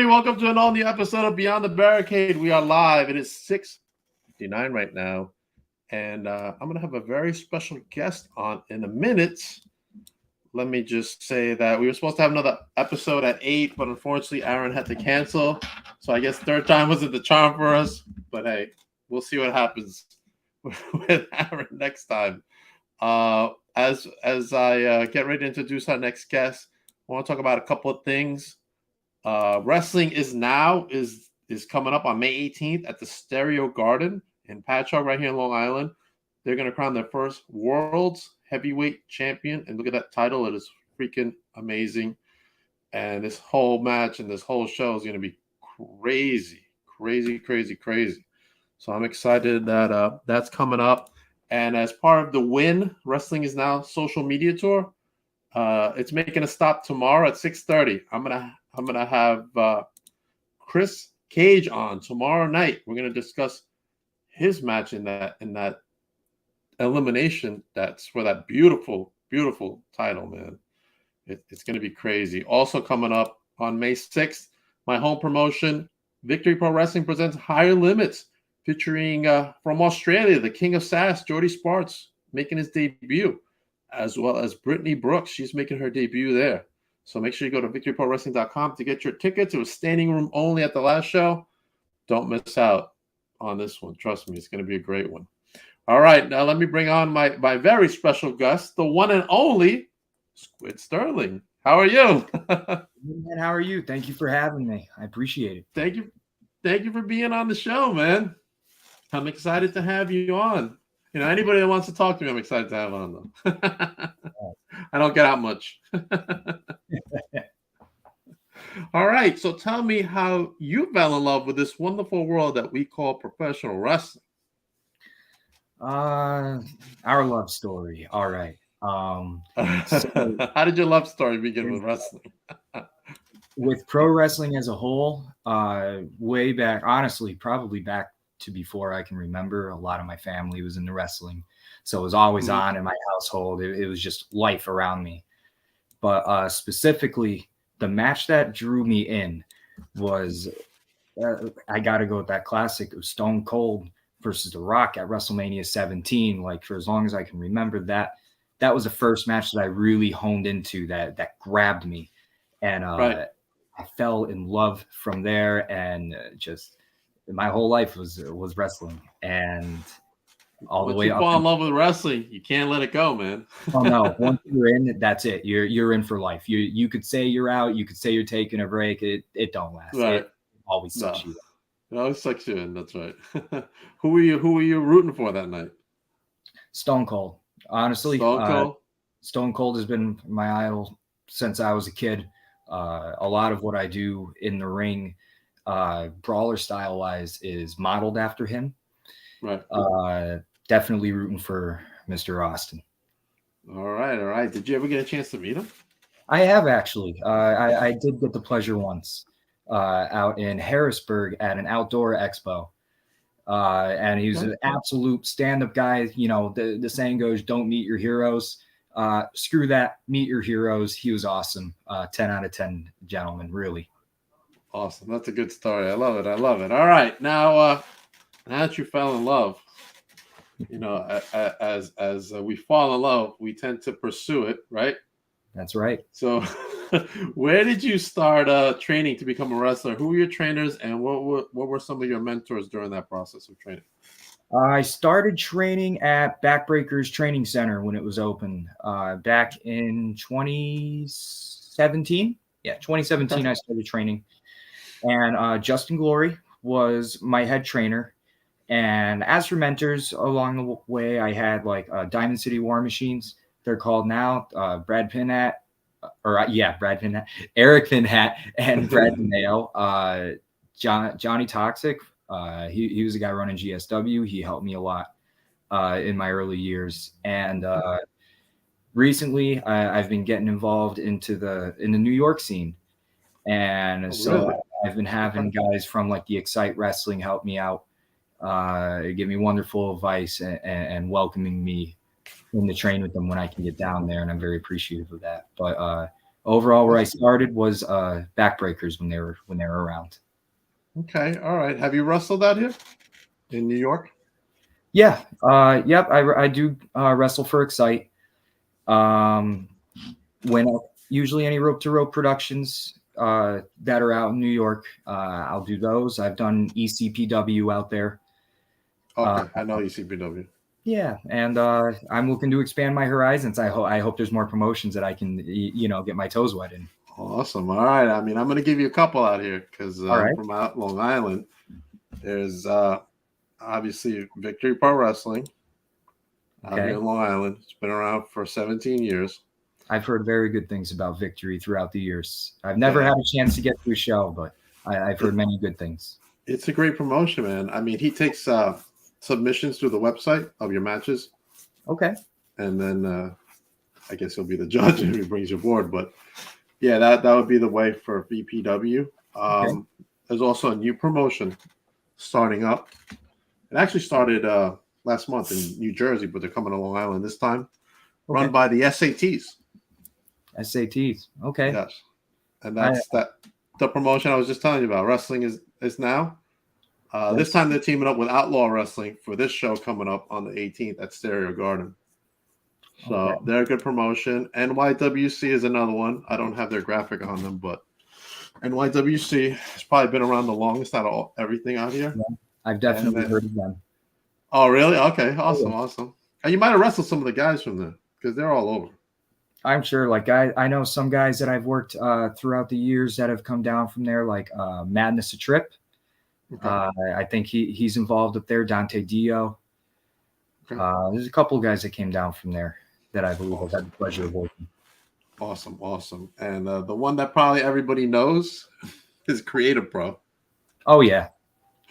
everybody. Welcome to an all-new episode of Beyond the Barricade. We are live. It is 6:59 right now. And I'm going to have a very special guest on in a minute. Let me just say that we were supposed to have another episode at 8, but unfortunately, Aaron had to cancel. So I guess third time wasn't the charm for us. But hey, we'll see what happens with Aaron next time. As I get ready to introduce our next guest, I want to talk about a couple of things. Wrestling is coming up on May 18th at the Stereo Garden in Patchogue, right here in Long Island. They're going to crown their first World's Heavyweight Champion. And look at that title. It is freaking amazing. And this whole match and this whole show is going to be crazy. So I'm excited that that's coming up. And as part of the Win Wrestling is Now social media tour, it's making a stop tomorrow at 6:30. I'm gonna have Chris Cage on tomorrow night. We're gonna discuss his match in that elimination. That's for that beautiful title, man. It's gonna be crazy. Also coming up on May 6th, my home promotion, Victory Pro Wrestling presents Higher Limits, featuring from Australia, the King of Sass, Jordy Sparks, making his debut, as well as Brittany Brooks. She's making her debut there. So make sure you go to victoryprowrestling.com to get your tickets. It was standing room only at the last show. Don't miss out on this one. Trust me, it's going to be a great one. All right, now let me bring on my very special guest, the one and only Squid Sterling. How are you? Man, how are you? Thank you for having me. I appreciate it. Thank you for being on the show, man. I'm excited to have you on. You know, anybody that wants to talk to me, I'm excited to have on them. I don't get out much. All right. So tell me how you fell in love with this wonderful world that we call professional wrestling. Our love story. All right. So, how did your love story begin with wrestling? With pro wrestling as a whole, way back, honestly, probably back to before I can remember. A lot of my family was into wrestling, so it was always on in my household. It was just life around me. But specifically, the match that drew me in was I got to go with that classic. It was Stone Cold versus The Rock at WrestleMania 17. Like, for as long as I can remember, that was the first match that I really honed into, that grabbed me, and I fell in love from there, and just my whole life was wrestling, and all the way up. Once you fall in love with wrestling, you can't let it go, man. Oh no! Once you're in, that's it. You're in for life. You could say you're out. You could say you're taking a break. It don't last. Right. It always sucks you in. It always sucks you in. That's right. Who were you rooting for that night? Stone Cold. Honestly, Stone Cold has been my idol since I was a kid. A lot of what I do in the ring, brawler style wise, is modeled after him. Right. Definitely rooting for Mr. Austin. All right. Did you ever get a chance to meet him? I have, actually. I did get the pleasure once out in Harrisburg at an outdoor expo. And he was an absolute stand-up guy. You know, the saying goes, don't meet your heroes. Screw that. Meet your heroes. He was awesome. 10 out of 10 gentleman, really. Awesome. That's a good story. I love it. All right. Now that you fell in love, you know, as we fall in love, we tend to pursue it, right? That's right. So where did you start training to become a wrestler? Who were your trainers, and what were some of your mentors during that process of training? I started training at Backbreakers Training Center when it was open back in 2017. Yeah, 2017 I started training. And Justin Glory was my head trainer. And as for mentors along the way, I had like Diamond City War Machines, they're called now, Brad Pinhat, Eric Pinhat, and Brad DeMeo. Johnny Toxic, he was a guy running GSW. He helped me a lot in my early years. And recently, I've been getting involved in the New York scene. And so I've been having guys from like the Excite Wrestling help me out. Give me wonderful advice and welcoming me in the train with them when I can get down there, and I'm very appreciative of that. But Overall, where I started was backbreakers when they were around. Okay, all right. Have you wrestled out here in New York? Yeah, yep. I do wrestle for Excite. When usually any rope to rope productions that are out in New York, I'll do those. I've done ECPW out there. Okay, I know ECPW. Yeah, and I'm looking to expand my horizons. I hope there's more promotions that I can get my toes wet in. Awesome. All right. I mean, I'm going to give you a couple out here because All I'm right. from out Long Island. There's obviously Victory Pro Wrestling out here Okay. in Long Island. It's been around for 17 years. I've heard very good things about Victory throughout the years. I've never had a chance to get to a show, but I've heard many good things. It's a great promotion, man. I mean, he takes submissions through the website of your matches. Okay. And then I guess he'll be the judge if he brings you aboard. But yeah, that would be the way for VPW. Okay. There's also a new promotion starting up. It actually started last month in New Jersey, but they're coming to Long Island this time. Okay. Run by the SATs. SATs. Okay. Yes. And that's the promotion I was just telling you about. Wrestling is now. Yes. This time they're teaming up with Outlaw Wrestling for this show coming up on the 18th at Stereo Garden. So they're a good promotion. NYWC is another one. I don't have their graphic on them, but NYWC has probably been around the longest out of everything out here. Yeah, I've definitely heard of them. Oh, really? Okay. Awesome. Awesome. And you might have wrestled some of the guys from there because they're all over. I'm sure. Like I know some guys that I've worked throughout the years that have come down from there, like Madness a Trip. Okay. I think he's involved up there. Dante Dio. Okay. There's a couple of guys that came down from there that I believe I've had the pleasure of working. Awesome, awesome. And the one that probably everybody knows is Creative Pro. Oh yeah.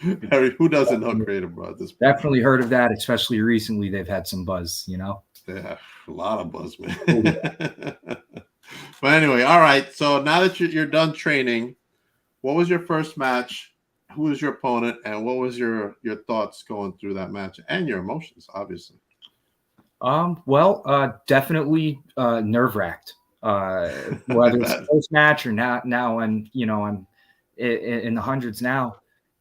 Who doesn't know Creative Pro at this point? Definitely heard of that, especially recently. They've had some buzz, Yeah, a lot of buzz, man. Oh, yeah. But anyway, all right. So now that you're done training, what was your first match? Who was your opponent, and what was your thoughts going through that match and your emotions, obviously? Well, definitely nerve-wracked. Whether it's the first match or now I'm in the hundreds now,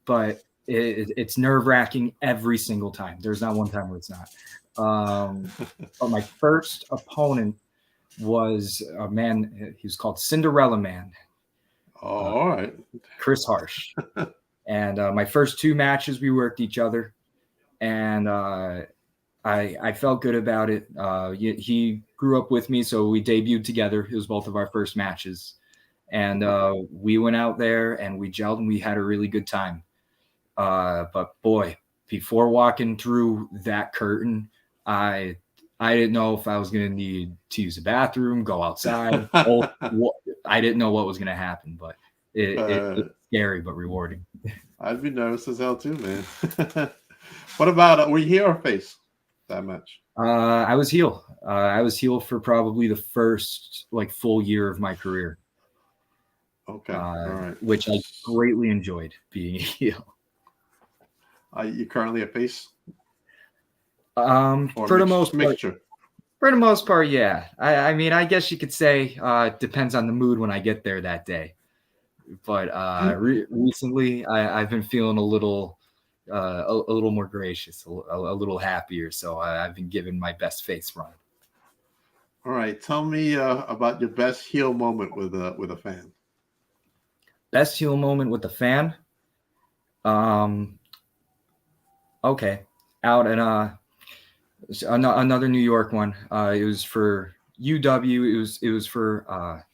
but it's nerve-wracking every single time. There's not one time where it's not. But my first opponent was a man. He was called Cinderella Man. Oh, all right. Chris Harsh. And my first two matches, we worked each other, and I felt good about it. He grew up with me, so we debuted together. It was both of our first matches, and we went out there and we gelled and we had a really good time. But boy, before walking through that curtain, I didn't know if I was going to need to use the bathroom, go outside. I didn't know what was going to happen, but it's scary but rewarding. I'd be nervous as hell too, man. What about were you heel or face that match? I was heel. I was heel for probably the first full year of my career. Okay, all right. Which I greatly enjoyed being a heel. Are you currently a face? For the most mixture. For the most part, yeah. I mean, I guess you could say depends on the mood when I get there that day. But recently, I've been feeling a little more gracious, a little happier. So I've been giving my best face run. All right, tell me about your best heel moment with a fan. Best heel moment with a fan. Okay, out in another New York one. It was for UW. It was for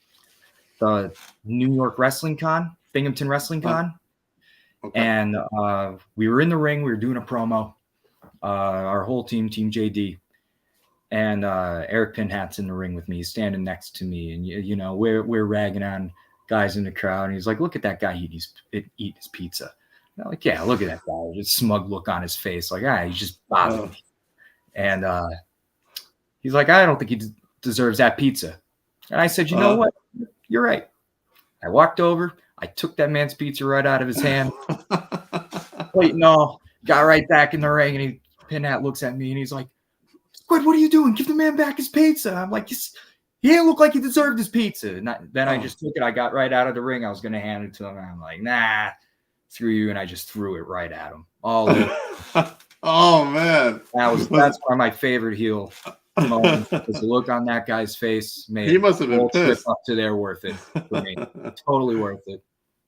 the New York Wrestling Con, Binghamton Wrestling Con. Okay. And we were in the ring. We were doing a promo. Our whole team, Team JD, and Eric Pinhat's in the ring with me. He's standing next to me, and we're ragging on guys in the crowd. And he's like, "Look at that guy eat his pizza." And I'm like, "Yeah, look at that guy." Just smug look on his face, like, he's just bothering me. And he's like, "I don't think he deserves that pizza." And I said, "You know what? You're right." I walked over. I took that man's pizza right out of his hand. Wait, no. Got right back in the ring, and Pinhat looks at me, and he's like, "Squid, what are you doing? Give the man back his pizza." I'm like, he's he didn't look like he deserved his pizza. And then I Oh. just took it. I got right out of the ring. I was going to hand it to him. And I'm like, nah, screw you. And I just threw it right at him. All over. Oh man, That's one of my favorite heel moments. Because the look on that guy's face made he must have the been whole trip pissed. up to there worth it for me. Totally worth it.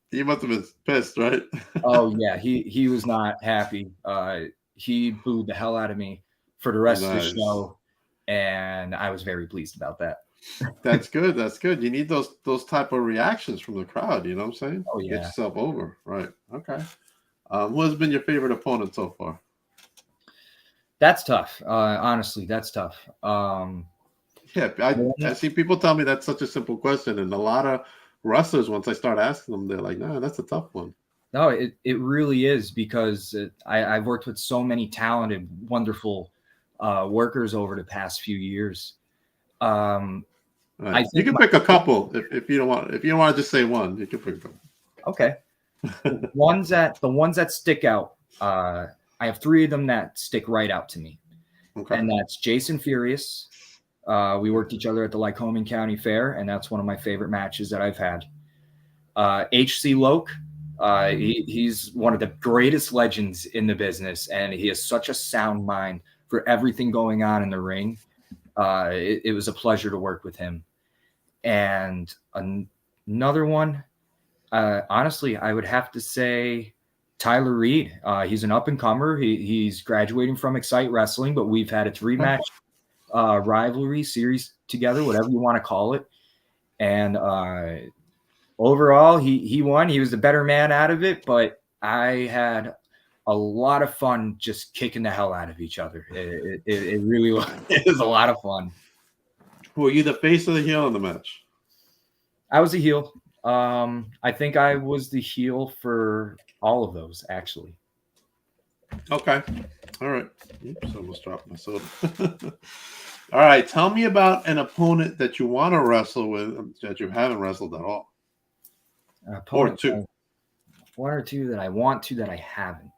He must have been pissed, right? Oh yeah, he was not happy. He booed the hell out of me for the rest of the show, and I was very pleased about that. That's good. That's good. You need those type of reactions from the crowd. You know what I'm saying? Oh yeah. Get yourself over. Right. Okay. Who has been your favorite opponent so far? That's tough. Honestly, that's tough. Yeah, I see people tell me that's such a simple question, and a lot of wrestlers, once I start asking them, they're like, "No, that's a tough one." No, it really is, because I've worked with so many talented, wonderful workers over the past few years. Right. You can pick a couple if you don't want. If you don't want to just say one, you can pick a couple. Okay. the ones that stick out. I have 3 of them that stick right out to me. Okay. And that's Jason Furious. We worked each other at the Lycoming County Fair, and that's one of my favorite matches that I've had. HC Loke, he's one of the greatest legends in the business, and he has such a sound mind for everything going on in the ring. It was a pleasure to work with him. And another one, honestly, I would have to say Tyler Reed. He's an up-and-comer. He's graduating from Excite Wrestling, but we've had a 3-match rivalry series together, whatever you want to call it. And overall, he won. He was the better man out of it, but I had a lot of fun just kicking the hell out of each other. It really was. It was a lot of fun. Were you the face or the heel in the match? I was a heel. I think I was the heel for all of those, actually. Okay. All right. Oops, I almost dropped my soda. All right. Tell me about an opponent that you want to wrestle with that you haven't wrestled at all. Or 2. 1 or 2 that I want to that I haven't.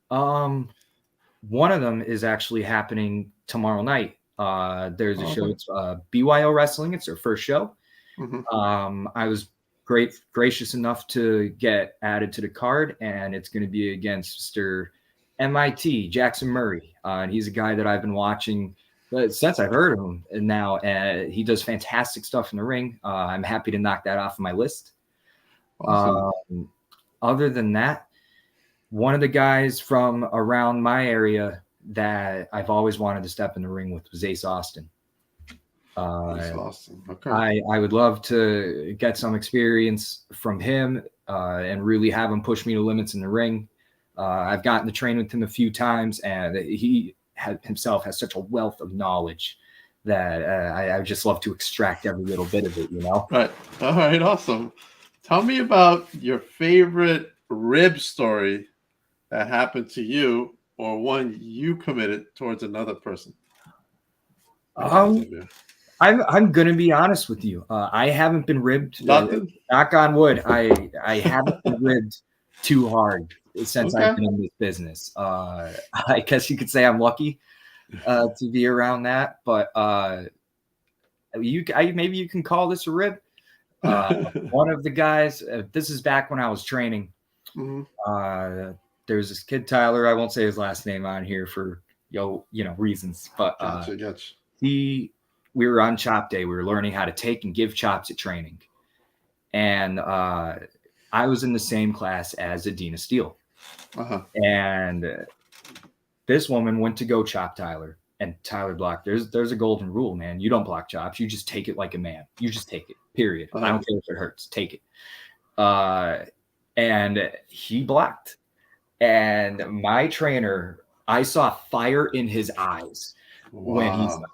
One of them is actually happening tomorrow night. There's a show. It's BYO Wrestling. It's their first show. Mm-hmm. I was gracious enough to get added to the card, and it's going to be against Mr. MIT Jackson Murray. And he's a guy that I've been watching since I've heard of him, and now he does fantastic stuff in the ring. I'm happy to knock that off of my list. Awesome. Other than that, one of the guys from around my area that I've always wanted to step in the ring with was Ace Austin. Ace Austin. Okay. I would love to get some experience from him and really have him push me to limits in the ring. I've gotten to train with him a few times, and he himself has such a wealth of knowledge that I just love to extract every little bit of it, you know? Right. All right. Awesome. Tell me about your favorite rib story that happened to you, or one you committed towards another person. I'm gonna be honest with you. I haven't been ribbed. Nothing? Knock on wood. I haven't been ribbed too hard since I've been in this business. I guess you could say I'm lucky to be around that, but maybe you can call this a rib. One of the guys. This is back when I was training. Mm-hmm. There's this kid Tyler. I won't say his last name on here for reasons, but gotcha. We were on chop day. We were learning how to take and give chops at training, and I was in the same class as Adina Steele, and this woman went to go chop Tyler, and Tyler blocked. There's a golden rule, man. You don't block chops. You just take it like a man. You just take it. Period. I don't care if it hurts. Take it. And he blocked. And my trainer, I saw fire in his eyes when he saw that.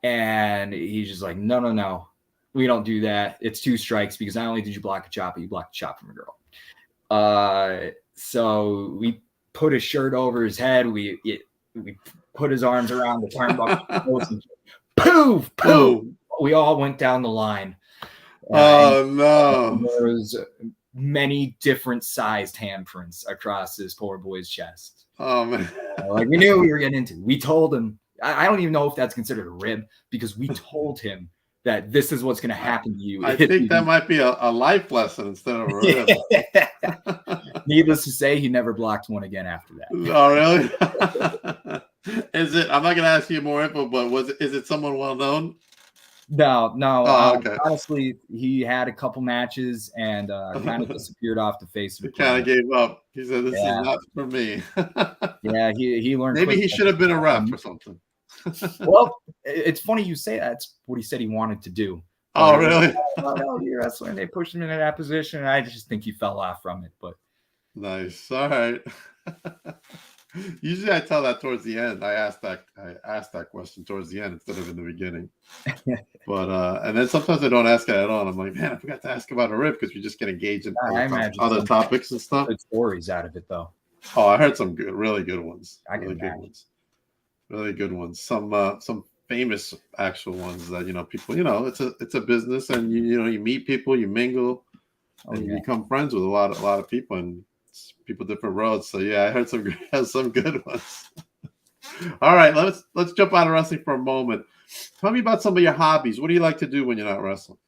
And he's just like, no. We don't do that. It's 2 strikes, because not only did you block a chop, but you blocked a chop from a girl. So we put his shirt over his head. We put his arms around the turnbuckle. Poof! We all went down the line. Oh, no. There was many different sized handprints across this poor boy's chest. Oh, man. Like, we knew we were getting into. We told him I don't even know if that's considered a rib because we told him that this is what's going to happen to you. I think that might be a life lesson instead of a rib. Needless to say, he never blocked one again after that. Oh, really? Is it? I'm not going to ask you more info, but is it someone well known? No. Oh, okay. Honestly, he had a couple matches and kind of disappeared off the face of the He kind of gave up. He said, "This is Yeah. not for me." Yeah, he learned. Maybe he should have been a ref or something. Well, it's funny you say that. That's what he said he wanted to do. Oh, really? No, you're a wrestler, and they pushed him into that position. And I just think he fell off from it. But nice. All right. Usually, I tell that towards the end. I asked that question towards the end instead of in the beginning. But and then sometimes I don't ask it at all. I'm like, man, I forgot to ask about a rib because we just get engaged in other topics and stuff. Good stories out of it, though. Oh, I heard some really good ones. Really good ones. Some famous actual ones that people. It's a business, and you meet people, you mingle, and you become friends with a lot of people, and people different roads. So yeah, I heard some good ones. All right, let's jump out of wrestling for a moment. Tell me about some of your hobbies. What do you like to do when you're not wrestling?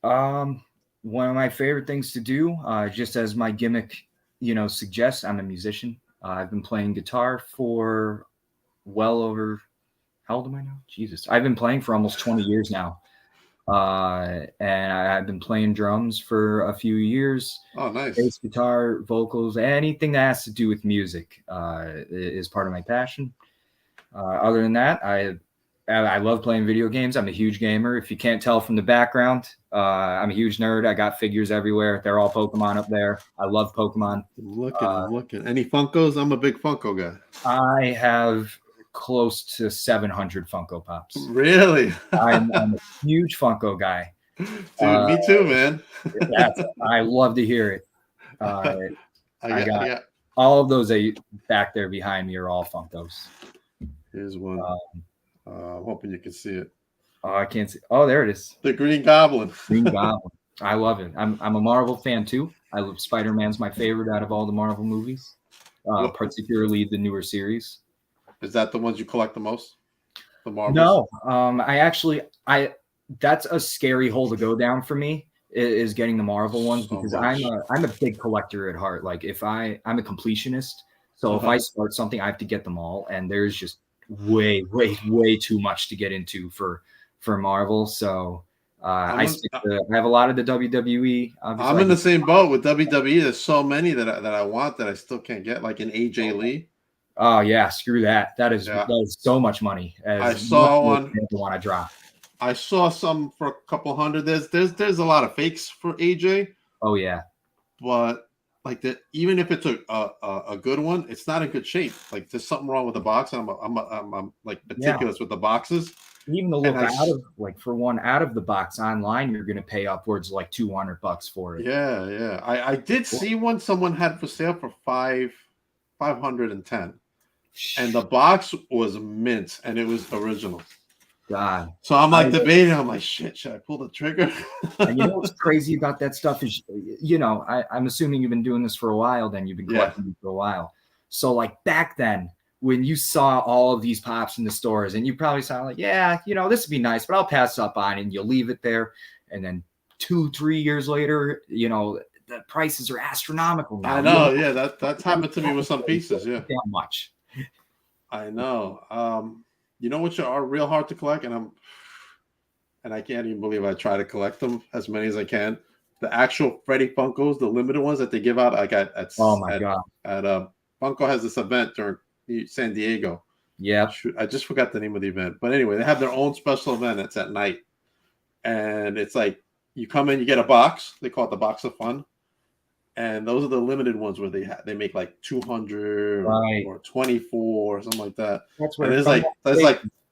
One of my favorite things to do, just as my gimmick, suggests, I'm a musician. I've been playing guitar for well over, how old am I now? Jesus, I've been playing for almost 20 years now. And I've been playing drums for a few years. Oh, nice. Bass, guitar, vocals, anything that has to do with music is part of my passion. Other than that, I love playing video games. I'm a huge gamer. If you can't tell from the background, I'm a huge nerd. I got figures everywhere. They're all Pokemon up there. I love Pokemon. I'm looking. Any Funkos? I'm a big Funko guy. I have close to 700 Funko Pops. Really? I'm a huge Funko guy. Dude, me too, man. I love to hear it. I got all of those back there behind me are all Funkos. Here's one. I'm hoping you can see it. Oh, I can't see. Oh, there it is. The Green Goblin. Green Goblin. I love it. I'm a Marvel fan too. I love Spider-Man's my favorite out of all the Marvel movies, particularly the newer series. Is that the ones you collect the most? The Marvels? No. That's a scary hole to go down for me, is getting the Marvel ones because I'm a big collector at heart. Like I'm a completionist. So if I start something, I have to get them all. And there's just way too much to get into for Marvel. So I have a lot of the WWE. I'm in the same boat with WWE. There's so many that I want that I still can't get, like an AJ Lee. Oh yeah, screw that. That is so much money. I saw one. I want to drop. I saw some for a couple hundred. There's a lot of fakes for AJ. Oh yeah, but like even if it's a good one, it's not in good shape. Like there's something wrong with the box. I'm like meticulous with the boxes. Even to look for one out of the box online, you're going to pay upwards of like $200 for it. Yeah. I did see one someone had for sale for $510, and the box was mint and it was original. God. So I'm like debating. I'm like, shit, should I pull the trigger? And you know what's crazy about that stuff is, I'm assuming you've been doing this for a while. Then you've been collecting for a while. So like back then, when you saw all of these pops in the stores, and you probably saw like, this would be nice, but I'll pass up on it, and you'll leave it there. And then 2-3 years later, the prices are astronomical now. I know, yeah, that's happened to me with some pieces, yeah. Damn much. I know. Which are real hard to collect, and I can't even believe I try to collect them as many as I can. The actual Freddy Funkos, the limited ones that they give out, like at Funko has this event during San Diego. Yeah, I just forgot the name of the event, but anyway, they have their own special event. It's at night, and it's like you come in, you get a box. They call it the box of fun, and those are the limited ones where they make like 200 or 24 or something like that. That's where there's like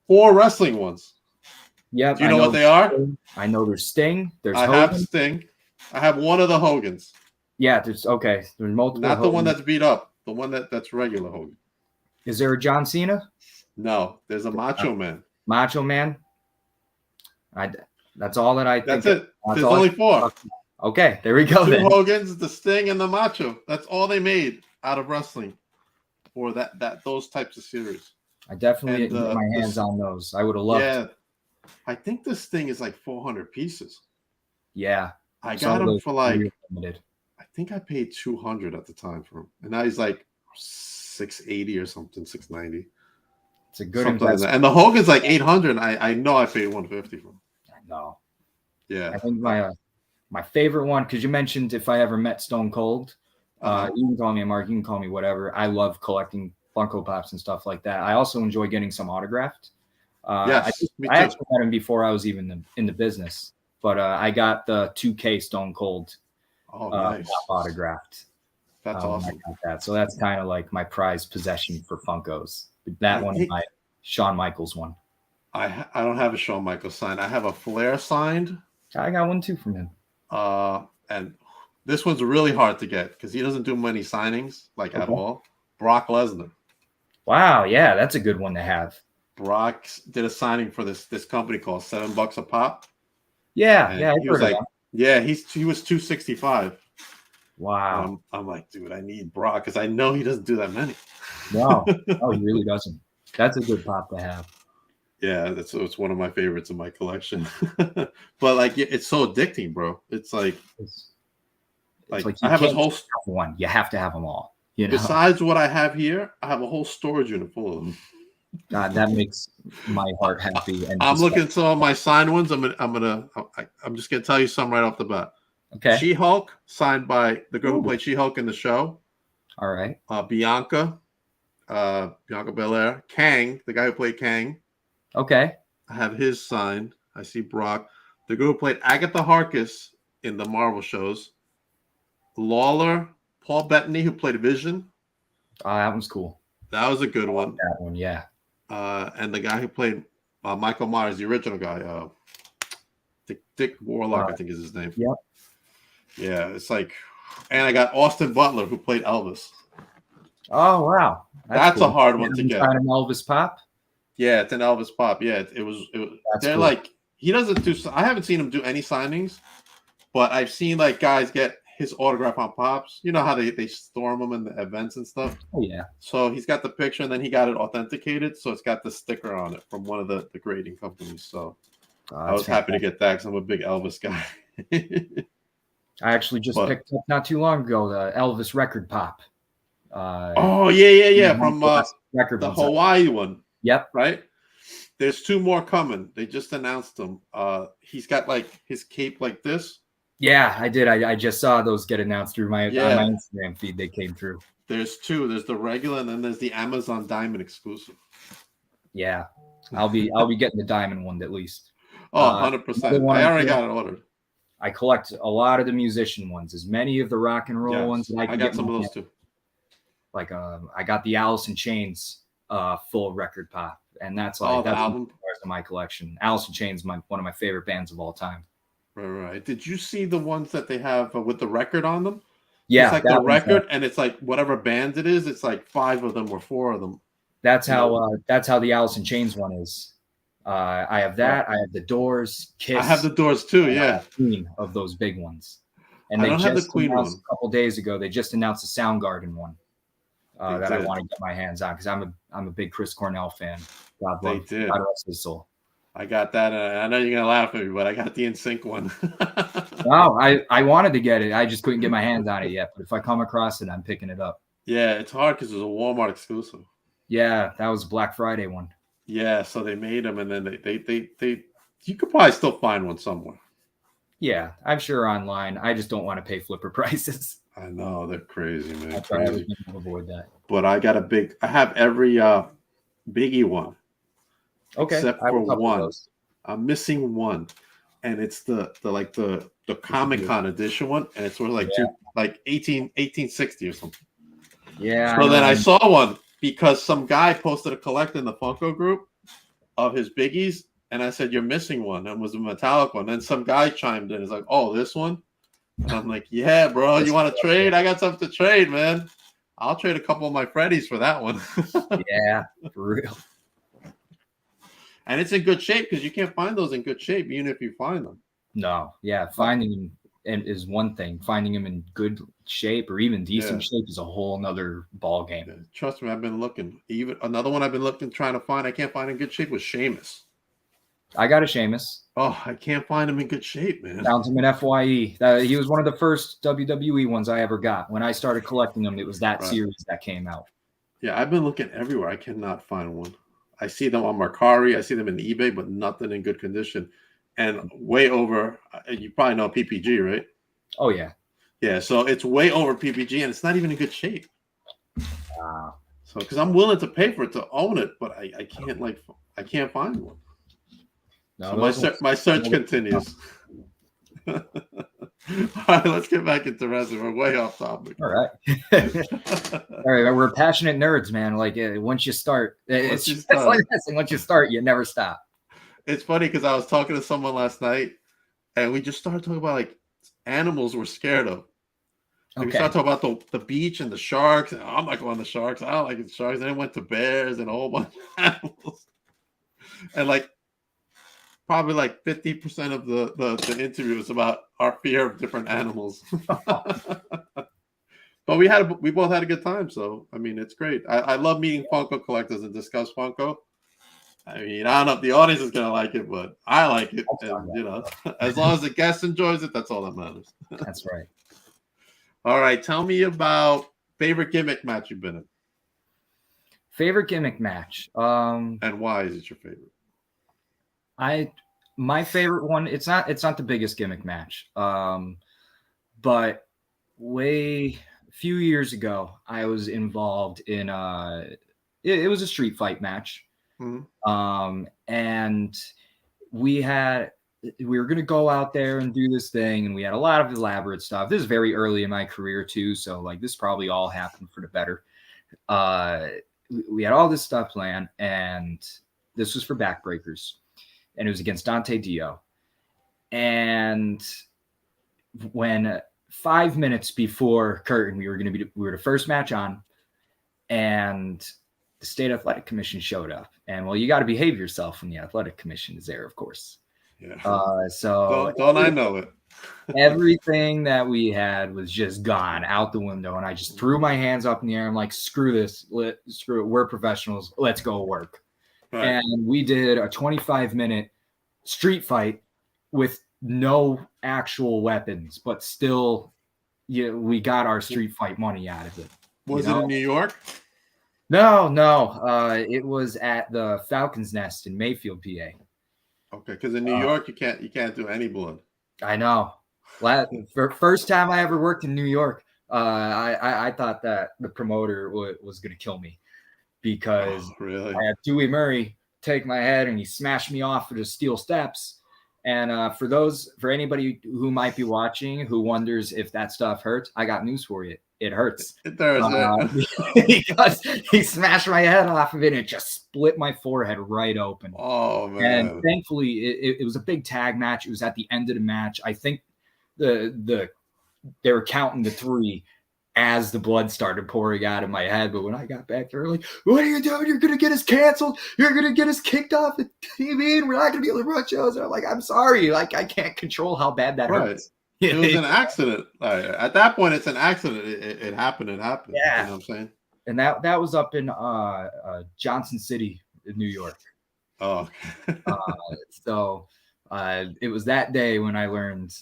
4 wrestling ones. Yeah, do you know what they are? I know there's Sting. I have Sting. I have one of the Hogans. Yeah, there's multiple. Not the one that's beat up. The one that's regular Hogan. Is there a John Cena? No, there's a Macho Man. Macho Man. That's all that I think. That's it. There's only 4. Okay, there we go. 2 Hogans, the Sting, and the Macho. That's all they made out of wrestling for those types of series. I definitely And didn't get my hands on those. I would have loved. yeah, I think this thing is like 400 pieces. Yeah, I some got of him those for are real like, limited. I think I paid 200 at the time for him, and now he's like 680 or something, 690, It's a good something like that. investment. And the Hogan's like 800. I know I paid 150 for him. No, Yeah. I think my favorite one, because you mentioned if I ever met Stone Cold, you can call me a Mark, you can call me whatever. I love collecting Funko Pops and stuff like that. I also enjoy getting some autographed. Yes, me I too. actually met him before I was even in the business, but I got the 2K Stone Cold Oh, nice. autographed. That's awesome. I got that. So that's kind of like my prized possession for Funkos. That one and my Shawn Michaels one. I don't have a Shawn Michaels sign. I have a Flair signed. I got one too from him. And this one's really hard to get because he doesn't do many signings at all. Brock Lesnar. Wow, yeah, that's a good one to have. Brock did a signing for this company called $7 a pop. Yeah, and yeah, he was like, he was 265. Wow. I'm like, dude, I need Brock because I know he doesn't do that many. No, he really doesn't. That's a good pop to have. Yeah, it's one of my favorites in my collection. But like, it's so addicting, bro. It's like I have a whole one. You have to have them all. You know? Besides what I have here, I have a whole storage unit full of them. God, that makes my heart happy. And I'm looking at some of my signed ones. I'm just gonna tell you some right off the bat. Okay. She-Hulk, signed by the girl who played She-Hulk in the show. All right. Bianca Belair. Kang, the guy who played Kang. Okay. I have his signed. I see Brock. The girl who played Agatha Harkness in the Marvel shows. Lawler, Paul Bettany, who played Vision. That one's cool. That was a good one. That one, yeah. And the guy who played Michael Myers, the original guy, Dick Warlock, I think is his name. Yep. Yeah, it's like, and I got Austin Butler, who played Elvis. Oh wow, that's cool. A hard one to get. An Elvis pop. Yeah, it's an Elvis pop. Yeah, it was. They're cool. Like, he doesn't do. I haven't seen him do any signings, but I've seen like guys get his autograph on pops. You know how they storm them in the events and stuff. Oh yeah. So he's got the picture, and then he got it authenticated, so it's got the sticker on it from one of the grading companies. So I was happy to get that because I'm a big Elvis guy. I actually just picked up not too long ago the Elvis record pop. Oh yeah, from the Hawaii one. Yep. Right. There's two more coming. They just announced them. He's got like his cape like this. Yeah, I did. I just saw those get announced through my Instagram feed. They came through. There's two. There's the regular, and then there's the Amazon Diamond exclusive. Yeah, I'll be getting the diamond one at least. Oh, 100%. I already got it ordered. I collect a lot of the musician ones, as many of the rock and roll ones. I got some of those too. Like I got the Alice in Chains full record pop, and that's like that's album part of my collection. Alice in Chains, one of my favorite bands of all time. Right. Did you see the ones that they have with the record on them? Yeah, it's like the record, and it's like whatever band it is. It's like 5 of them or 4 of them. That's how the Alice in Chains one is. I have that. I have the Doors, Kiss. I have the Doors too. Yeah, Queen of those big ones. And I don't have the Queen one. A couple days ago, they just announced the Soundgarden one that I want to get my hands on because I'm a big Chris Cornell fan. God rest his soul. I got that. I know you're gonna laugh at me, but I got the NSYNC one. No, I wanted to get it. I just couldn't get my hands on it yet. But if I come across it, I'm picking it up. Yeah, it's hard because it's a Walmart exclusive. Yeah, that was Black Friday one. Yeah, so they made them, and then they you could probably still find one somewhere. Yeah, I'm sure online. I just don't want to pay flipper prices. I know, they're crazy, man. I try to avoid that. But I have every Biggie one. Okay. Except for one. I'm missing one. And it's the Comic-Con edition one, and it's worth like 1860 or something. Yeah. So then I saw one because some guy posted a collect in the Funko group of his Biggies, and I said, "You're missing one," and it was a metallic one. Then some guy chimed in, he's like, "Oh, this one?" And I'm like, "Yeah, bro, you want to trade? I got something to trade, man. I'll trade a couple of my Freddies for that one." Yeah, for real. And it's in good shape because you can't find those in good shape, even if you find them. No, yeah, finding them and is one thing. Finding him in good shape or even decent shape is a whole nother ball game. Yeah, trust me, I've been looking. Even another one I've been looking, trying to find. I can't find in good shape was Sheamus. I got a Sheamus. Oh, I can't find him in good shape, man. Found him in FYE. He was one of the first WWE ones I ever got. When I started collecting them, it was that series that came out. Yeah, I've been looking everywhere. I cannot find one. I see them on Mercari. I see them in eBay, but nothing in good condition. And way over, you probably know PPG, right? Oh, yeah. Yeah, so it's way over PPG, and it's not even in good shape. Wow. So, because I'm willing to pay for it to own it, but I can't find one. No, so my search continues. All right, let's get back into wrestling. We're way off topic. All right. All right, we're passionate nerds, man. Like once you start, it's like wrestling. Once you start, you never stop. It's funny because I was talking to someone last night, and we just started talking about like animals we're scared of. Like we started talking about the beach and the sharks. And I'm not going to sharks. I don't like the sharks. And then went to bears and a whole bunch of animals. And like probably like 50% of the interview was about our fear of different animals. But we both had a good time. So I mean, it's great. I love meeting Funko collectors and discuss Funko. I mean, I don't know if the audience is gonna like it, but I like it. And you know, as long as the guest enjoys it, that's all that matters. That's right. All right, tell me about favorite gimmick match you've been in. Favorite gimmick match. And why is it your favorite? My favorite one, it's not the biggest gimmick match. But a few years ago, I was involved in it was a street fight match. Mm-hmm. And we were going to go out there and do this thing, and we had a lot of elaborate stuff. This is very early in my career too, so like this probably all happened for the better. We had all this stuff planned, and this was for Backbreakers, and it was against Dante Dio. And when 5 minutes before curtain, we were the first match on, and the State Athletic Commission showed up. And well, you got to behave yourself when the Athletic Commission is there, of course. Yeah. So don't I know it? Everything that we had was just gone out the window, and I just threw my hands up in the air. I'm like, screw this, screw it. We're professionals. Let's go work. Right. And we did a 25-minute street fight with no actual weapons, but still, we got our street fight money out of it. Was it in New York? No. It was at the Falcon's Nest in Mayfield, PA. Okay, because in New York you can't do any blood. I know. First time I ever worked in New York, I thought that the promoter was going to kill me because really? I had Dewey Murray take my head and he smashed me off of the steel steps. And for anybody who might be watching who wonders if that stuff hurts, I got news for you. It hurts. It does. Because he smashed my head off of it and it just split my forehead right open. Oh, man. And thankfully, it was a big tag match. It was at the end of the match. I think they were counting to 3 as the blood started pouring out of my head. But when I got back there, like, what are you doing? You're going to get us canceled. You're going to get us kicked off the TV. And we're not going to be able to run shows. And I'm like, I'm sorry. Like, I can't control how bad that hurts. It was an accident. At that point, it's an accident. It happened. It happened. Yeah. You know what I'm saying? And that was up in Johnson City, New York. Oh. So it was that day when I learned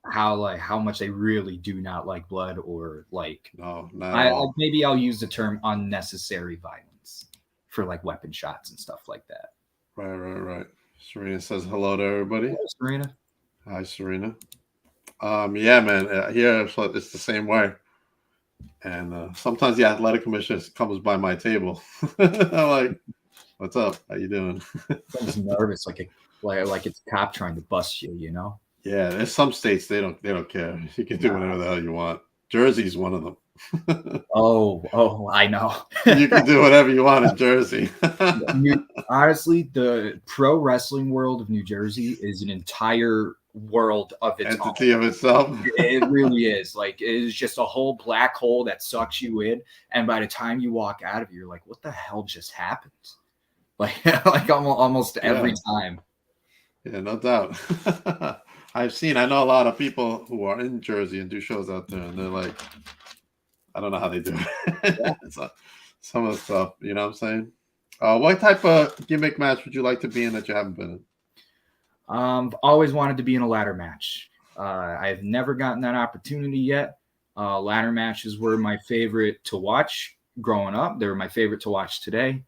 how much they really do not like blood, or like maybe I'll use the term unnecessary violence for like weapon shots and stuff like that. Right. Serena says hello to everybody. Hello, Serena. Hi, Serena. Yeah, man. Here it's the same way. And sometimes the Athletic Commission comes by my table. I'm like, "What's up? How you doing?" I'm nervous, like it's a cop trying to bust you, you know? Yeah, there's some states they don't care. You can do whatever the hell you want. Jersey's one of them. Oh, I know. You can do whatever you want in Jersey. Honestly, the pro wrestling world of New Jersey is an entire world of its entity of itself. It really is. Like, it is just a whole black hole that sucks you in, and by the time you walk out of it, you're like, what the hell just happened? Like almost every time. Yeah, no doubt. I know a lot of people who are in Jersey and do shows out there, and they're like, I don't know how they do Yeah. it. Some of the stuff, you know what I'm saying? What type of gimmick match would you like to be in that you haven't been in? Always wanted to be in a ladder match. I've never gotten that opportunity yet. Ladder matches were my favorite to watch growing up. They were my favorite to watch today.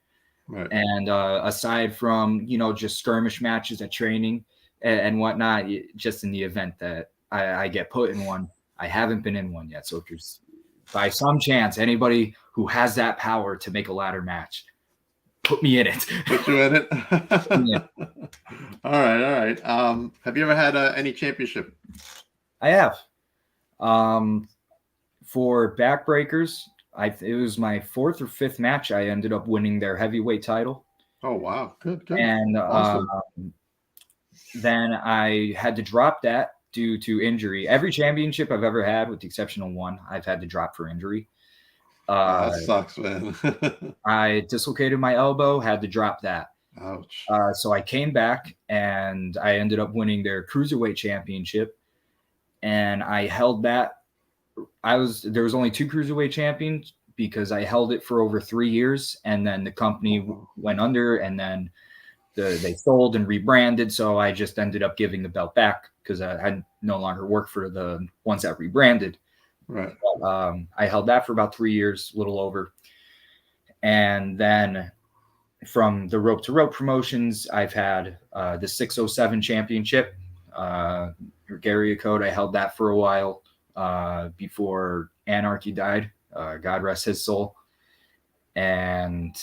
Right. And aside from, just skirmish matches at training and whatnot, just in the event that I get put in one, I haven't been in one yet. So if there's by some chance anybody who has that power to make a ladder match, put me in it. Put you in it? Yeah. All right. Have you ever had any championship? I have. For backbreakers, it was my fourth or fifth match. I ended up winning their heavyweight title. Oh, wow. Good. And awesome. Then I had to drop that due to injury. Every championship I've ever had, with the exception of one, I've had to drop for injury. That sucks, man. I dislocated my elbow, had to drop that. Ouch. So I came back and I ended up winning their cruiserweight championship. And I held that. There was only two cruiserweight champions because I held it for over 3 years, and then the company went under, and then they sold and rebranded. So I just ended up giving the belt back because I no longer work for the ones that rebranded. Right. But, I held that for about 3 years, a little over. And then from the rope to rope promotions, I've had the 607 championship, Gary Code. I held that for a while before Anarchy died. God rest his soul. And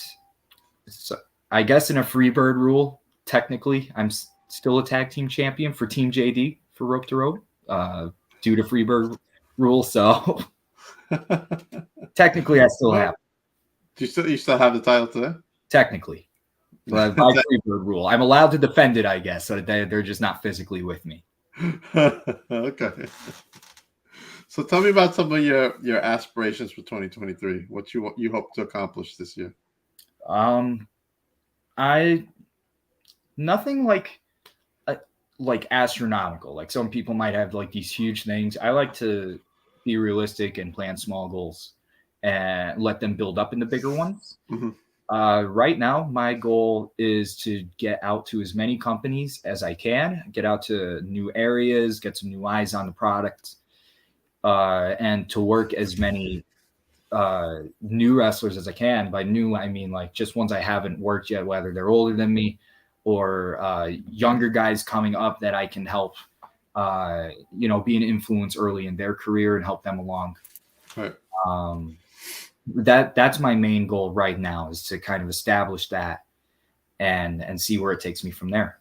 so I guess in a Freebird rule, technically, I'm still a tag team champion for Team JD for rope to rope due to Freebird rule. So technically, I still have. You still have the title today? Technically, but by Freebird rule, I'm allowed to defend it, I guess. So they're just not physically with me. Okay. So tell me about some of your aspirations for 2023. What you hope to accomplish this year? Nothing like astronomical. Like some people might have like these huge things. I like to be realistic and plan small goals and let them build up into bigger ones. Mm-hmm. Right now, my goal is to get out to as many companies as I can, get out to new areas, get some new eyes on the product, and to work as many new wrestlers as I can. By new, I mean like just ones I haven't worked yet, whether they're older than me or younger guys coming up that I can help, be an influence early in their career and help them along. Right. That's my main goal right now, is to kind of establish that and see where it takes me from there.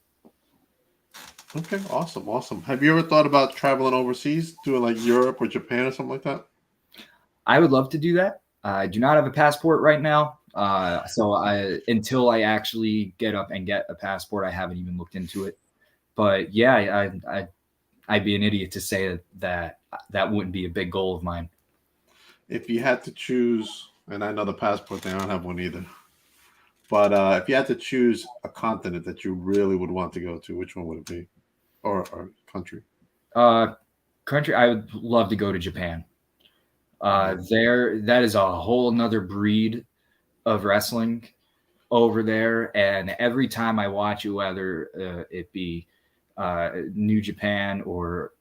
Okay, awesome. Have you ever thought about traveling overseas, doing like Europe or Japan or something like that? I would love to do that. I do not have a passport right now. So until I actually get up and get a passport, I haven't even looked into it. But yeah, I'd be an idiot to say that wouldn't be a big goal of mine. If you had to choose, and I know the passport thing, I don't have one either. But if you had to choose a continent that you really would want to go to, which one would it be? Or country? Country, I would love to go to Japan. That is a whole nother breed of wrestling over there. And every time I watch it, whether it be New Japan or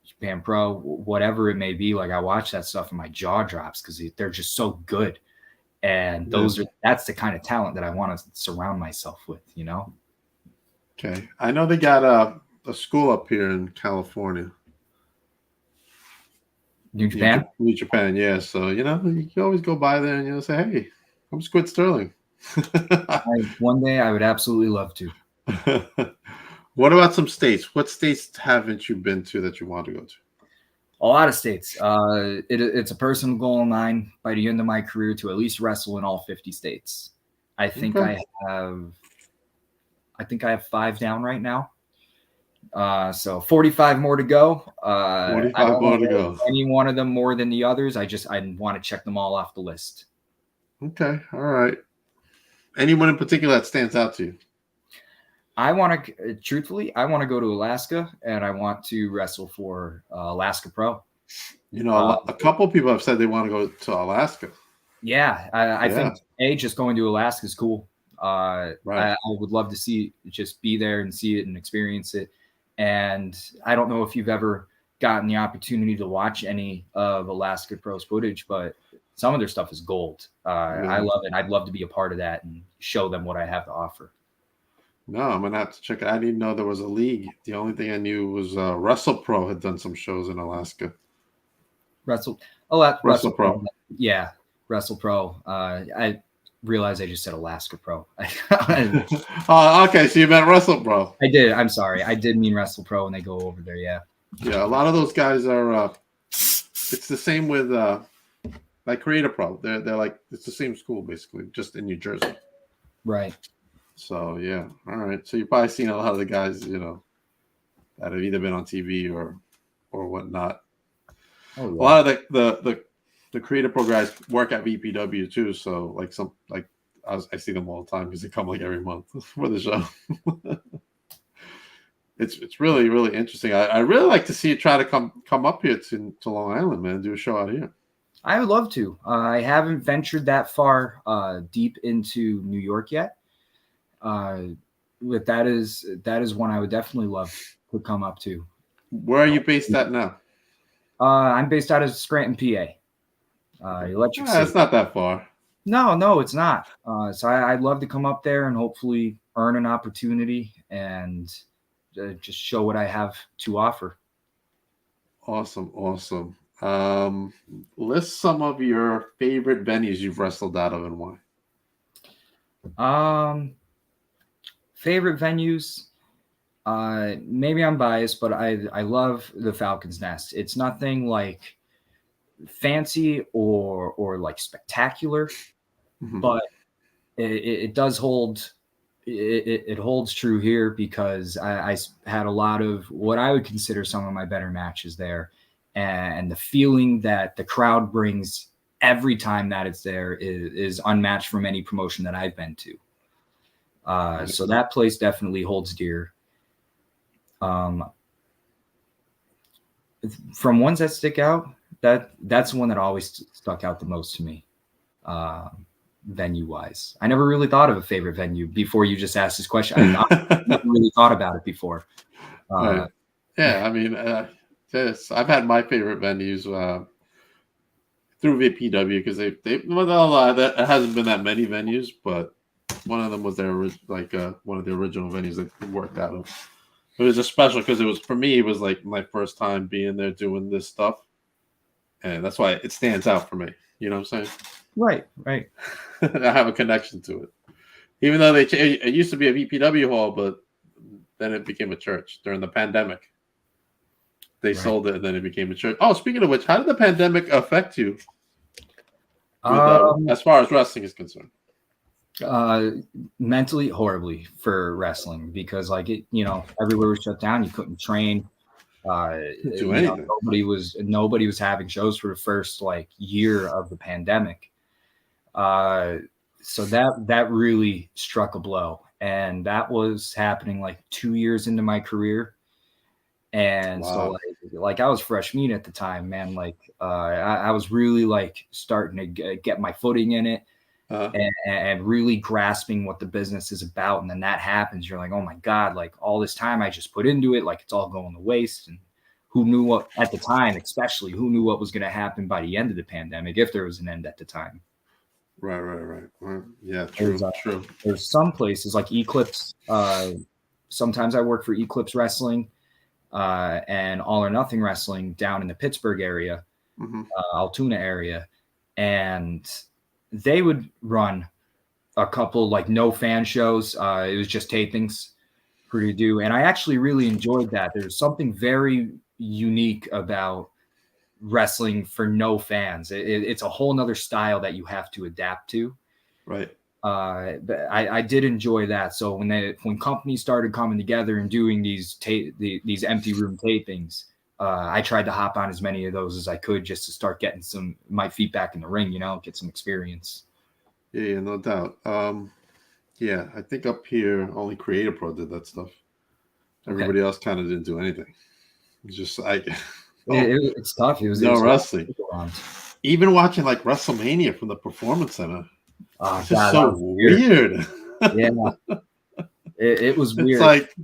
Japan Pro, whatever it may be, like I watch that stuff and my jaw drops because they're just so good. And that's the kind of talent that I want to surround myself with, Okay. I know they got a school up here in California. New Japan? New Japan, yeah. So, you can always go by there and, say, hey, I'm Squid Sterling. One day I would absolutely love to. What about some states? What states haven't you been to that you want to go to? A lot of states. It's a personal goal of mine by the end of my career to at least wrestle in all 50 states. I think I have 5 down right now. So 45 more to go. 45 more to go. Any one of them more than the others. I want to check them all off the list. Okay. All right. Anyone in particular that stands out to you? I want to, truthfully, I want to go to Alaska and I want to wrestle for Alaska Pro. You know, a couple of people have said they want to go to Alaska. Yeah, I think just going to Alaska is cool. Right. I would love to just be there and see it and experience it. And I don't know if you've ever gotten the opportunity to watch any of Alaska Pro's footage, but some of their stuff is gold. I love it. I'd love to be a part of that and show them what I have to offer. No, I'm gonna have to check it. I didn't know there was a league. The only thing I knew was Wrestle Pro had done some shows in Alaska. Wrestle Pro. Yeah, Wrestle Pro. I realized I just said Alaska Pro. Oh, okay. So you meant Wrestle Pro. I did. I'm sorry. I did mean Wrestle Pro when they go over there. Yeah. Yeah, a lot of those guys are. It's the same with like Creator Pro. They're like, it's the same school basically, just in New Jersey. Right. So yeah, all right. So you've probably seen a lot of the guys, you know, that have either been on TV or whatnot. Oh, yeah. A lot of the Creator Pro guys work at VPW too. So I see them all the time because they come like every month for the show. It's really, really interesting. I really like to see you try to come up here to Long Island, man, and do a show out here. I would love to. I haven't ventured that far deep into New York yet. But that is one I would definitely love to come up to. Where are you based at now? I'm based out of Scranton, PA. Electric City. It's not that far. No, it's not. So I'd love to come up there and hopefully earn an opportunity and just show what I have to offer. Awesome. List some of your favorite venues you've wrestled out of and why. Favorite venues. Maybe I'm biased, but I love the Falcon's Nest. It's nothing like fancy or like spectacular, but it does hold. It holds true here because I had a lot of what I would consider some of my better matches there, and the feeling that the crowd brings every time that it's there is unmatched from any promotion that I've been to. So that place definitely holds dear. From ones that stick out, that's the one that always stuck out the most to me, venue wise. I never really thought of a favorite venue before you just asked this question. I never really thought about it before. Right. Yeah, I mean, I've had my favorite venues through VPW because they that hasn't been that many venues, but one of them was their one of the original venues they worked out of. It was just special because it was like my first time being there doing this stuff, and that's why it stands out for me. You know what I'm saying? Right. I have a connection to it, even though it used to be a VPW hall, but then it became a church during the pandemic. They sold it, and then it became a church. Oh, speaking of which, how did the pandemic affect you as far as wrestling is concerned? Mentally horribly for wrestling because everywhere was shut down. You couldn't train. Do anything. Nobody was having shows for the first year of the pandemic. So that really struck a blow, and that was happening 2 years into my career. And wow. So I was fresh meat at the time, man. I was really starting to get my footing in it. And really grasping what the business is about. And then that happens. You're like, oh my God, all this time I just put into it, it's all going to waste. And who knew what at the time, especially who knew what was going to happen by the end of the pandemic, if there was an end at the time. Right. Yeah, true. There's some places like Eclipse. Sometimes I work for Eclipse Wrestling and All or Nothing Wrestling down in the Pittsburgh area, Altoona area. And they would run a couple no fan shows. It was just tapings for you to do. And I actually really enjoyed that. There's something very unique about wrestling for no fans. It's a whole nother style that you have to adapt to. Right. But I did enjoy that. So when companies started coming together and doing these empty room tapings, I tried to hop on as many of those as I could just to start getting my feet back in the ring, get some experience. Yeah, no doubt. Yeah, I think up here only Creative Pro did that stuff. Everybody else kind of didn't do anything. It's just like It's tough. It was wrestling. Even watching like WrestleMania from the Performance Center, it's just so weird. Yeah, it was weird. It's like,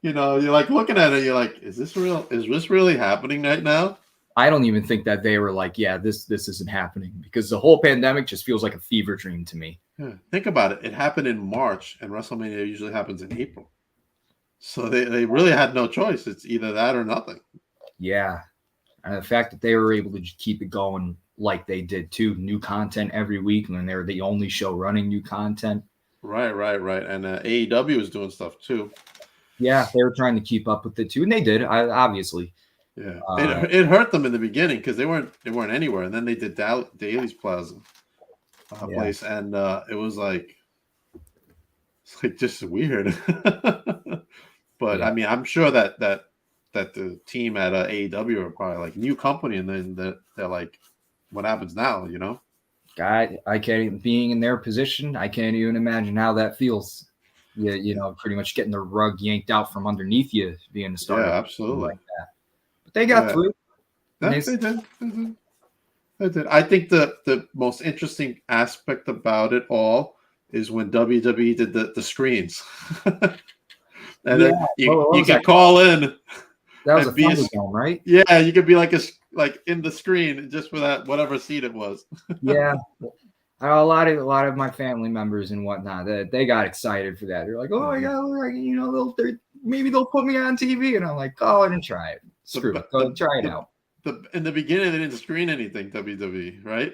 you're like looking at it, you're like, is this real? Is this really happening right now? I don't even think that they were like, yeah, this isn't happening, because the whole pandemic just feels like a fever dream to me. Yeah. Think about it. It happened in March, and WrestleMania usually happens in April. So they really had no choice. It's either that or nothing. Yeah. And the fact that they were able to just keep it going like they did too, new content every week, when they were the only show running new content. Right. And AEW was doing stuff too. Yeah, they were trying to keep up with it too, and they did, obviously. Yeah, it hurt them in the beginning because they weren't anywhere, and then they did Daly's Plaza place, and it was like just weird. But I mean, I'm sure that the team at AEW are probably like new company, and then they're like, what happens now? God, I can't even, being in their position, I can't even imagine how that feels. Yeah, pretty much getting the rug yanked out from underneath you, being a star. Yeah, absolutely. Like that. But they got through. They did. I think the most interesting aspect about it all is when WWE did the screens. And then you can call in. That was a Thunderdome, right? Yeah, you could be like in the screen just for that whatever seat it was. Yeah, a lot of my family members and whatnot, they got excited for that. They're like, "Oh my god, maybe they'll put me on TV," and I'm like, "Go ahead and try it. Screw it, go try it out." In the beginning, they didn't screen anything WWE, right?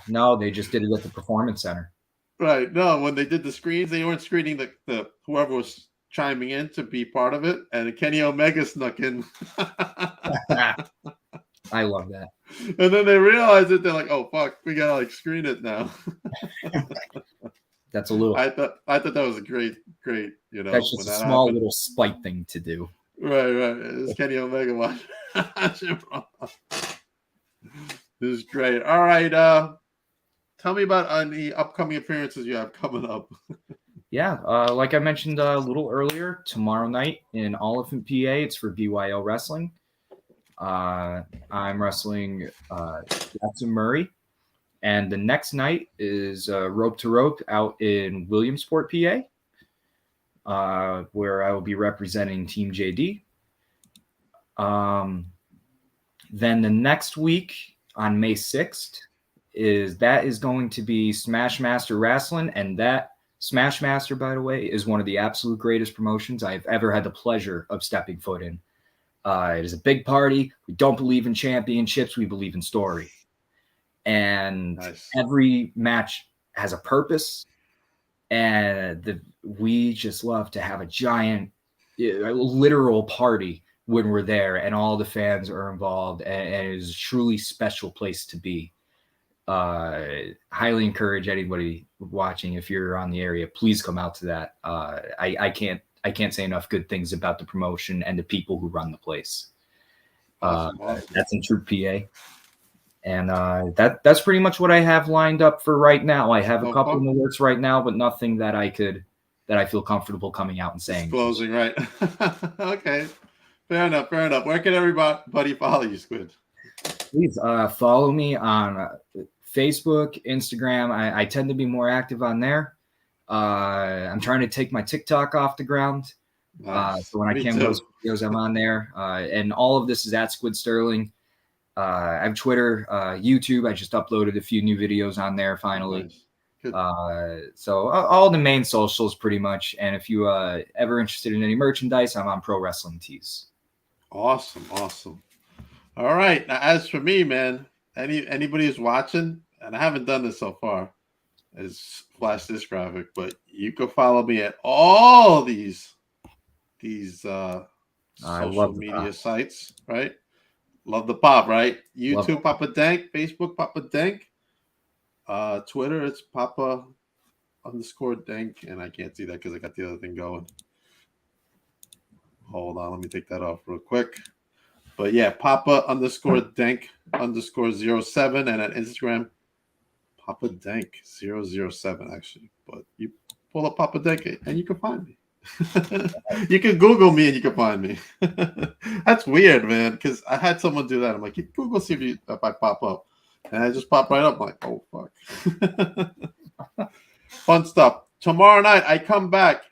No, they just did it at the Performance Center. Right. No, when they did the screens, they weren't screening the whoever was chiming in to be part of it, and Kenny Omega snuck in. I love that. And then they realized it. They're like, "Oh fuck, we gotta screen it now." That's a little. I thought that was a great. That's just a small little spite thing to do. Right. It's Kenny Omega watching. This is great. All right. Tell me about any upcoming appearances you have coming up. Yeah, like I mentioned a little earlier, tomorrow night in Oliphant, PA, it's for BYO Wrestling. I'm wrestling Jackson Murray, and the next night is Rope to Rope out in Williamsport, PA, where I will be representing Team JD. Then the next week on May 6th is going to be Smash Master Wrestling, and that Smash Master, by the way, is one of the absolute greatest promotions I've ever had the pleasure of stepping foot in. It is a big party. We don't believe in championships. We believe in story. And every match has a purpose. And we just love to have a giant, literal party when we're there, and all the fans are involved. And it is a truly special place to be. Highly encourage anybody watching, if you're on the area, please come out to that. I can't say enough good things about the promotion and the people who run the place. Awesome. That's in Troop PA. And that's pretty much what I have lined up for right now. I have a couple in the works right now, but nothing that I feel comfortable coming out and saying. Closing, right? Okay. Fair enough. Where can everybody follow you, Squid? Please follow me on Facebook, Instagram. I tend to be more active on there. I'm trying to take my TikTok off the ground. Nice. So when I can post videos, I'm on there. And all of this is at Squid Sterling. I have Twitter, YouTube. I just uploaded a few new videos on there finally. Nice. So all the main socials pretty much. And if you ever interested in any merchandise, I'm on Pro Wrestling Tees. Awesome. All right. Now, as for me, man, anybody who's watching, and I haven't done this so far, is flash this graphic, but you can follow me at all these social media sites, right? Love the pop, right? YouTube Papa Dank, Facebook Papa Dank, Twitter it's Papa_Dank, and I can't see that because I got the other thing going. Hold on, let me take that off real quick. But yeah, Papa_Dank_07, and at Instagram, Papa Dank 007 actually. But you pull up Papa Decade, and you can find me. You can Google me and you can find me. That's weird, man, because I had someone do that. I'm like, Google, see if I pop up. And I just pop right up. I'm like, oh, fuck. Fun stuff. Tomorrow night, I come back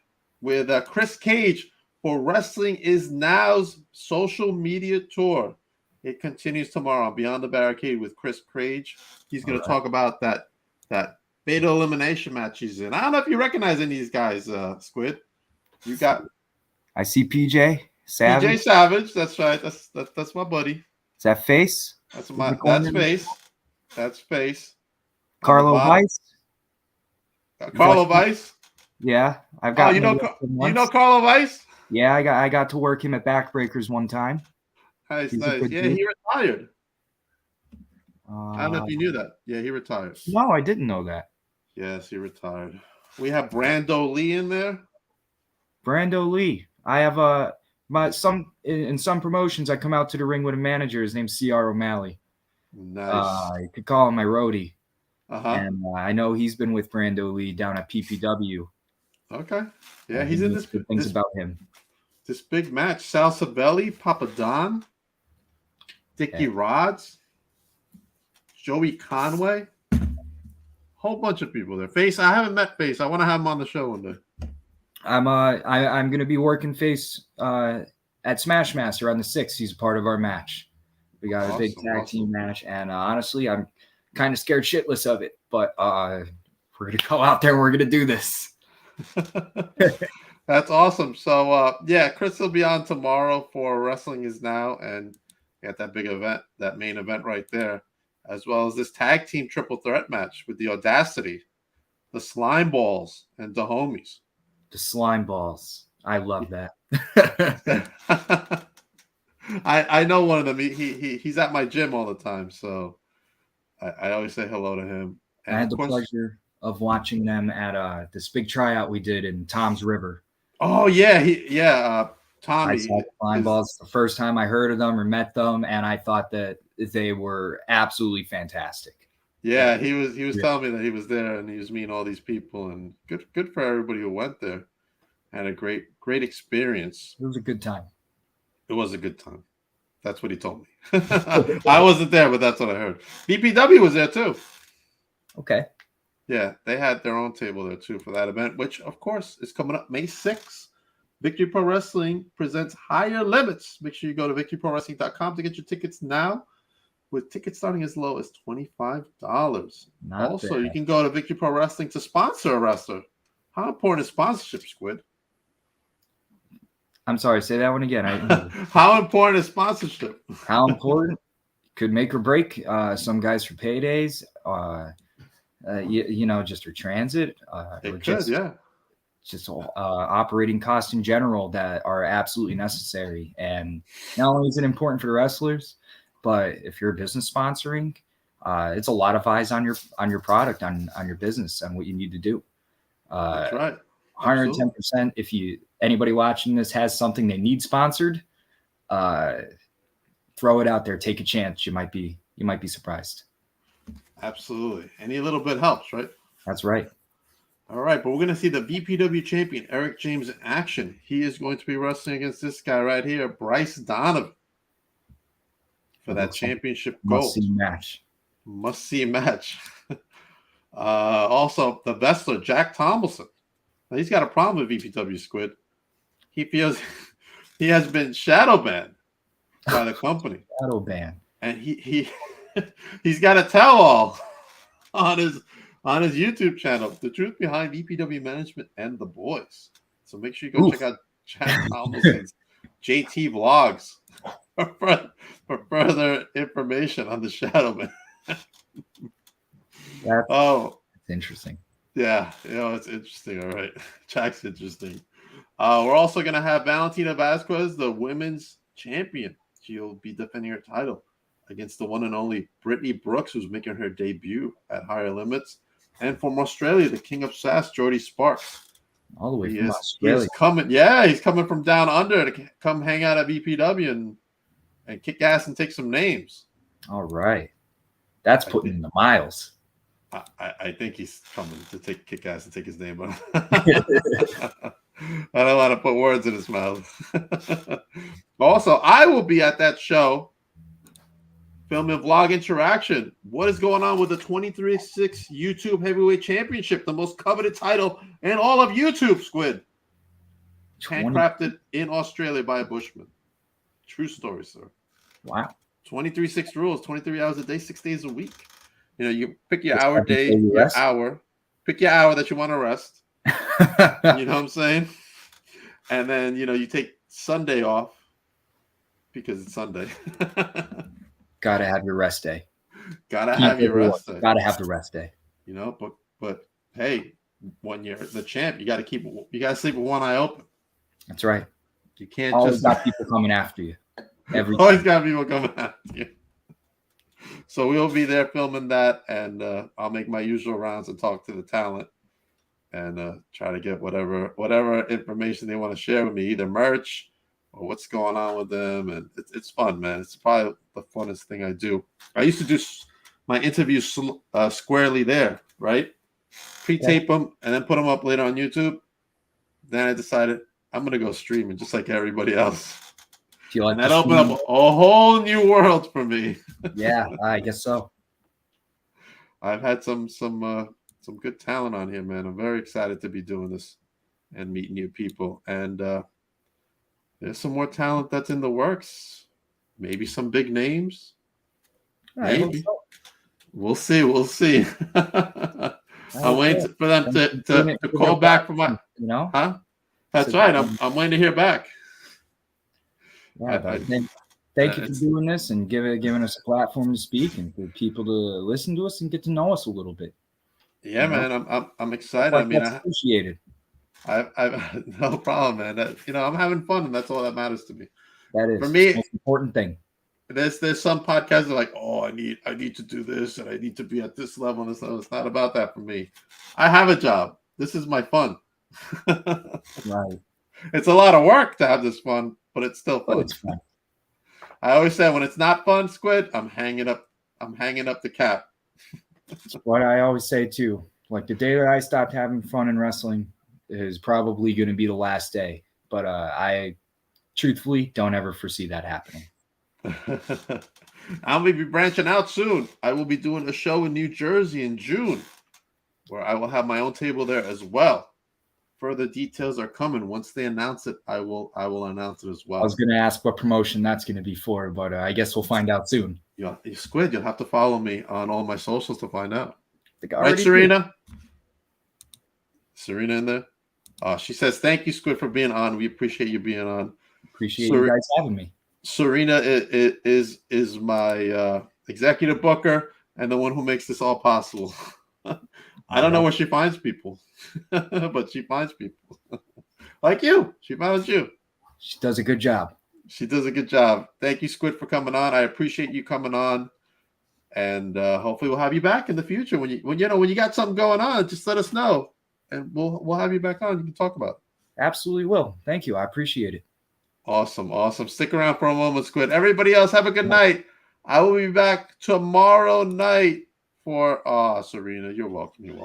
with Chris Cage for Wrestling Is Now's social media tour. It continues tomorrow on Beyond the Barricade with Chris Cage. He's going to talk about that beta elimination match he's in. I don't know if you recognize any of these guys, Squid. You got. I see PJ Savage. PJ Savage. That's right. That's my buddy. Is that Face? That's Face. That's Face. Carlo Weiss. Carlo Weiss. Yeah, I've got. You know Carlo Weiss? Yeah, I got to work him at Backbreakers one time. Nice. Yeah, dude. He retired. I don't know if you knew that. Yeah, he retired. No, I didn't know that. Yes, he retired. We have Brando Lee in there. Brando Lee. I have in some promotions I come out to the ring with a manager. His name's C.R. O'Malley. Nice. You could call him my roadie. And I know he's been with Brando Lee down at PPW. Okay. Yeah, he's in this. Good things about him. This big match: Sal Savelli, Papa Don, Dickie Rods, Joey Conway, whole bunch of people there. Face, I haven't met Face. I want to have him on the show one day. I'm gonna be working Face at Smash Master on the 6th. He's a part of our match. We got a big tag team match, and honestly, I'm kind of scared shitless of it. But we're gonna go out there and we're gonna do this. That's awesome. So yeah, Chris will be on tomorrow for Wrestling Is Now, and got that big event, that main event right there, as well as this tag team triple threat match with the Audacity, the Slime Balls, and the Homies. The Slime Balls. I love that. I know one of them. He's at my gym all the time, so I always say hello to him. And I had the pleasure of watching them at this big tryout we did in Tom's River. Oh yeah, Tommy. I saw the Slime Balls the first time I heard of them or met them, and I thought that they were absolutely fantastic. Yeah, he was telling me that he was there and he was meeting all these people, and good for everybody who went there. Had a great experience. It was a good time. It was a good time. That's what he told me. I wasn't there, but that's what I heard. BPW was there too. Okay. Yeah, they had their own table there too for that event, which of course is coming up May 6th. Victory Pro Wrestling presents Higher Limits. Make sure you go to victoryprowrestling.com to get your tickets now, with tickets starting as low as $25. Also, bad. You can go to Victory Pro Wrestling to sponsor a wrestler. How important is sponsorship, Squid? I'm sorry, say that one again. How important is sponsorship? How important? Could make or break some guys for paydays. Just for transit. Just operating costs in general that are absolutely necessary. And not only is it important for the wrestlers, but if you're business sponsoring, it's a lot of eyes on your product, on your business, and what you need to do. That's right. 110%. If anybody watching this has something they need sponsored, throw it out there. Take a chance. You might be surprised. Absolutely. Any little bit helps, right? That's right. All right, but we're going to see the BPW champion, Eric James, in action. He is going to be wrestling against this guy right here, Bryce Donovan, for that championship gold. Must-see match. Also, the wrestler, Jack Tomlinson. Now, he's got a problem with BPW, Squid. He feels he has been shadow banned by the company. Shadow ban. And he's got a tell-all on his YouTube channel, The Truth Behind BPW Management and the Boys. So make sure you go check out Jack Tomlinson's JT vlogs for further information on the shadow ban. That's interesting. Yeah, it's interesting. All right. Jack's interesting. We're also going to have Valentina Vasquez, the women's champion. She'll be defending her title against the one and only Brittany Brooks, who's making her debut at Higher Limits. And from Australia, the King of Sass, Jordy Sparks. All the way from Australia. He's coming from down under to come hang out at BPW and kick ass and take some names. All right. That's putting in the miles. I think he's coming to kick ass and take his name out. I don't want to put words in his mouth. Also, I will be at that show, Film and Vlog Interaction. What is going on with the 23-6 YouTube Heavyweight Championship, the most coveted title in all of YouTube, Squid? Handcrafted in Australia by a Bushman. True story, sir. Wow. 23-6 rules, 23 hours a day, 6 days a week. You know, you pick your hour day, your hour. Pick your hour that you want to rest. You know what I'm saying? And then, you know, you take Sunday off because it's Sunday. Gotta have your rest day. Gotta have your rest day. Gotta have the rest day. You know, but hey, when you're the champ, you gotta sleep with one eye open. That's right. You can't always got people coming after you. Always got people coming after you. So we'll be there filming that, and I'll make my usual rounds and talk to the talent and try to get whatever information they want to share with me, either merch or what's going on with them. And it's fun, man. It's probably the funnest thing I do. I used to do my interviews squarely there, right? Pre-tape them and then put them up later on YouTube. Then I decided I'm going to go streaming just like everybody else. And that opened up a whole new world for me. Yeah, I guess so. I've had some good talent on here, man. I'm very excited to be doing this and meeting new people. And there's some more talent that's in the works. Maybe some big names. Maybe. So. We'll see. We'll see. I'm waiting for them to call back from my. You know? Huh? That's right. I'm waiting to hear back. Yeah, thank you for doing this and giving us a platform to speak and for people to listen to us and get to know us a little bit. Yeah, man, I'm excited. I mean, I appreciate it. I've no problem, man. I'm having fun, and that's all that matters to me. That is for me the most important thing. There's some podcasts that are like, oh, I need to do this and I need to be at this level and this level. It's not about that for me. I have a job. This is my fun. Right. It's a lot of work to have this fun, but it's still fun. Oh, it's fun. I always say when it's not fun, Squid, I'm hanging up the cap. That's what I always say too. Like the day that I stopped having fun in wrestling is probably going to be the last day. But I truthfully don't ever foresee that happening. I'll be branching out soon. I will be doing a show in New Jersey in June where I will have my own table there as well. Further details are coming. Once they announce it, I will announce it as well. I was going to ask what promotion that's going to be for, but I guess we'll find out soon. Yeah, Squid, you'll have to follow me on all my socials to find out. Right, Serena? Serena in there? She says, thank you, Squid, for being on. We appreciate you being on. Appreciate you guys having me. Serena is my executive booker and the one who makes this all possible. I don't know where she finds people, but she finds people. Like you. She finds you. She does a good job. She does a good job. Thank you, Squid, for coming on. I appreciate you coming on. And hopefully we'll have you back in the future. When you got something going on, just let us know. And we'll have you back on. You can talk about it. Absolutely will. Thank you. I appreciate it. Awesome. Stick around for a moment, Squid. Everybody else, have a good night. I will be back tomorrow night for Serena. You're welcome.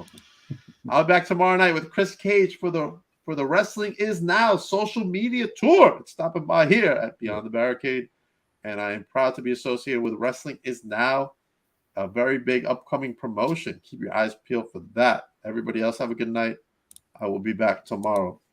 I'll be back tomorrow night with Chris Cage for the Wrestling Is Now social media tour. It's stopping by here at Beyond the Barricade. And I am proud to be associated with Wrestling Is Now, a very big upcoming promotion. Keep your eyes peeled for that. Everybody else, have a good night. I will be back tomorrow.